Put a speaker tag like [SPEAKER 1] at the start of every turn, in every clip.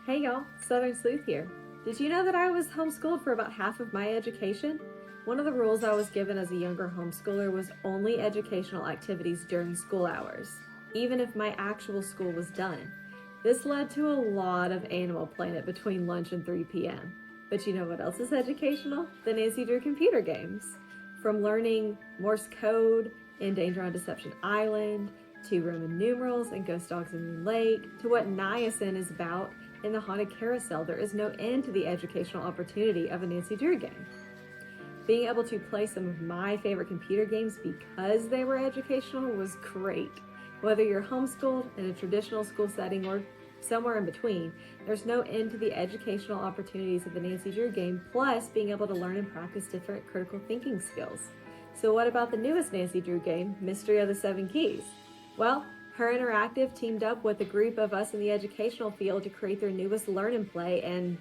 [SPEAKER 1] Hey y'all, Southern Sleuth here. Did you know that I was homeschooled for about half of my education? One of the rules I was given as a younger homeschooler was only educational activities during school hours, even if my actual school was done. This led to a lot of Animal Planet between lunch and 3 p.m. But you know what else is educational? The Nancy Drew computer games. From learning Morse code in Danger on Deception Island, to Roman numerals and Ghost Dogs in Moon Lake, to what niacin is about in the Haunted Carousel, there is no end to the educational opportunity of a Nancy Drew game. Being able to play some of my favorite computer games because they were educational was great. Whether you're homeschooled in a traditional school setting or somewhere in between, there's no end to the educational opportunities of the Nancy Drew game, plus being able to learn and practice different critical thinking skills. So what about the newest Nancy Drew game, Mystery of the Seven Keys? Well, Her Interactive teamed up with a group of us in the educational field to create their newest learn and play, and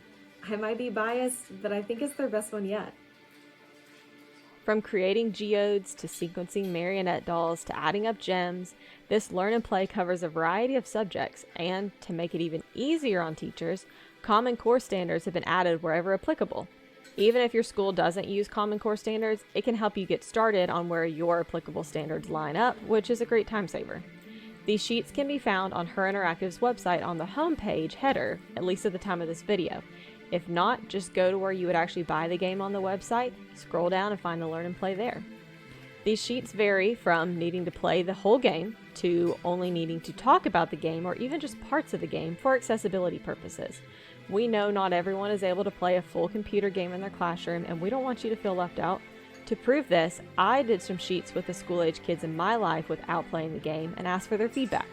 [SPEAKER 1] I might be biased, but I think it's their best one yet.
[SPEAKER 2] From creating geodes to sequencing marionette dolls to adding up gems, this learn and play covers a variety of subjects, and to make it even easier on teachers, Common Core standards have been added wherever applicable. Even if your school doesn't use Common Core standards, it can help you get started on where your applicable standards line up, which is a great time saver. These sheets can be found on Her Interactive's website on the homepage header, at least at the time of this video. If not, just go to where you would actually buy the game on the website, scroll down and find the learn and play there. These sheets vary from needing to play the whole game to only needing to talk about the game or even just parts of the game for accessibility purposes. We know not everyone is able to play a full computer game in their classroom, and we don't want you to feel left out. To prove this, I did some sheets with the school-age kids in my life without playing the game and asked for their feedback.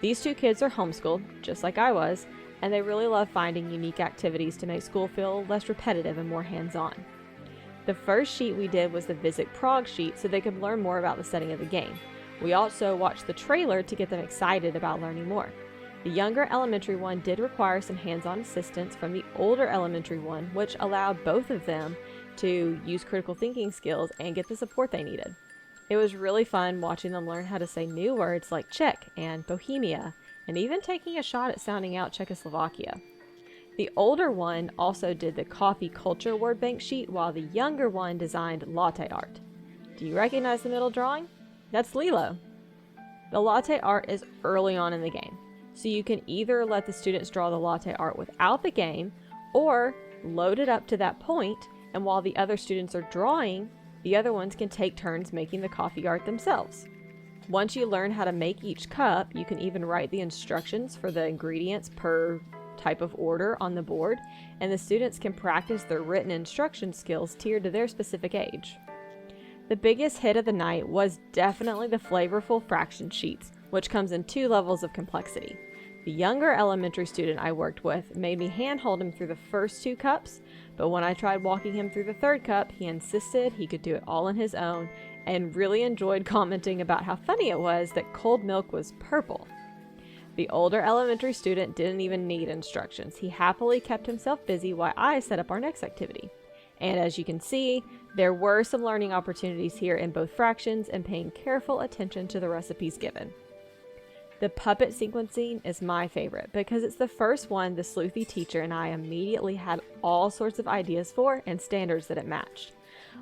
[SPEAKER 2] These two kids are homeschooled, just like I was, and they really love finding unique activities to make school feel less repetitive and more hands-on. The first sheet we did was the Visit Prague sheet so they could learn more about the setting of the game. We also watched the trailer to get them excited about learning more. The younger elementary one did require some hands-on assistance from the older elementary one, which allowed both of them to use critical thinking skills and get the support they needed. It was really fun watching them learn how to say new words like Czech and Bohemia, and even taking a shot at sounding out Czechoslovakia. The older one also did the coffee culture word bank sheet, while the younger one designed latte art. Do you recognize the middle drawing? That's Lilo. The latte art is early on in the game, so you can either let the students draw the latte art without the game, or load it up to that point, and while the other students are drawing, the other ones can take turns making the coffee art themselves. Once you learn how to make each cup, you can even write the instructions for the ingredients per type of order on the board, and the students can practice their written instruction skills tiered to their specific age. The biggest hit of the night was definitely the flavorful fraction sheets, which comes in 2 levels of complexity. The younger elementary student I worked with made me handhold him through the first 2 cups, but when I tried walking him through the 3rd cup, he insisted he could do it all on his own and really enjoyed commenting about how funny it was that cold milk was purple. The older elementary student didn't even need instructions. He happily kept himself busy while I set up our next activity. And as you can see, there were some learning opportunities here in both fractions and paying careful attention to the recipes given. The puppet sequencing is my favorite because it's the first one the sleuthy teacher and I immediately had all sorts of ideas for and standards that it matched.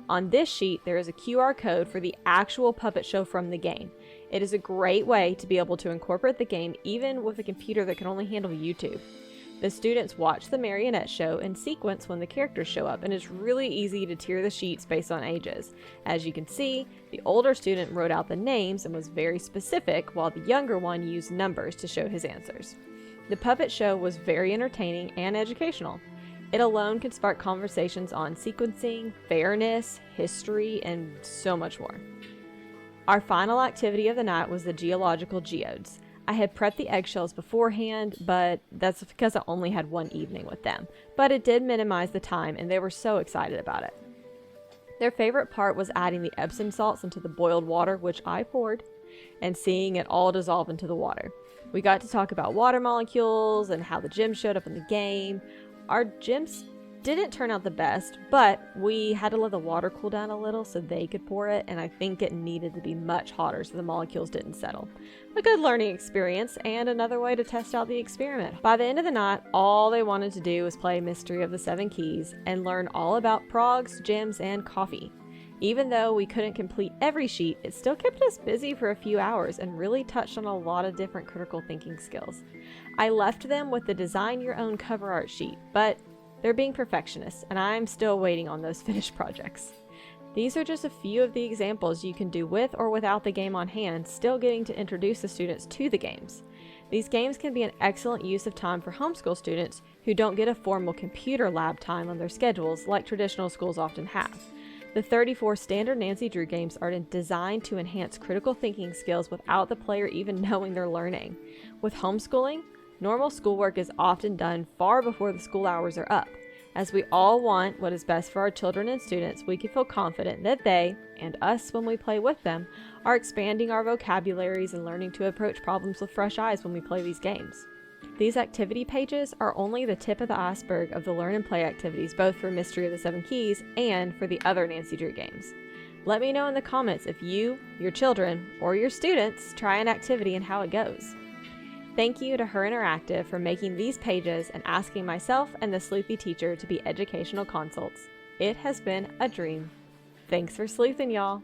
[SPEAKER 2] On this sheet, there is a QR code for the actual puppet show from the game. It is a great way to be able to incorporate the game even with a computer that can only handle YouTube. The students watch the marionette show in sequence when the characters show up, and it's really easy to tier the sheets based on ages. As you can see, the older student wrote out the names and was very specific, while the younger one used numbers to show his answers. The puppet show was very entertaining and educational. It alone can spark conversations on sequencing, fairness, history, and so much more. Our final activity of the night was the geological geodes. I had prepped the eggshells beforehand, but that's because I only had one evening with them. But it did minimize the time, and they were so excited about it. Their favorite part was adding the Epsom salts into the boiled water, which I poured, and seeing it all dissolve into the water. We got to talk about water molecules and how the gems showed up in the game. Our gems didn't turn out the best, but we had to let the water cool down a little so they could pour it, and I think it needed to be much hotter so the molecules didn't settle. A good learning experience and another way to test out the experiment. By the end of the night, all they wanted to do was play Mystery of the Seven Keys and learn all about progs, gems, and coffee. Even though we couldn't complete every sheet, it still kept us busy for a few hours and really touched on a lot of different critical thinking skills. I left them with the design your own cover art sheet, but they're being perfectionists, and I'm still waiting on those finished projects. These are just a few of the examples you can do with or without the game on hand, still getting to introduce the students to the games. These games can be an excellent use of time for homeschool students who don't get a formal computer lab time on their schedules like traditional schools often have. The 34 standard Nancy Drew games are designed to enhance critical thinking skills without the player even knowing they're learning. With homeschooling, normal schoolwork is often done far before the school hours are up. As we all want what is best for our children and students, we can feel confident that they, and us when we play with them, are expanding our vocabularies and learning to approach problems with fresh eyes when we play these games. These activity pages are only the tip of the iceberg of the learn and play activities, both for Mystery of the Seven Keys and for the other Nancy Drew games. Let me know in the comments if you, your children, or your students try an activity and how it goes. Thank you to Her Interactive for making these pages and asking myself and the Sleuthy teacher to be educational consults. It has been a dream. Thanks for sleuthing, y'all.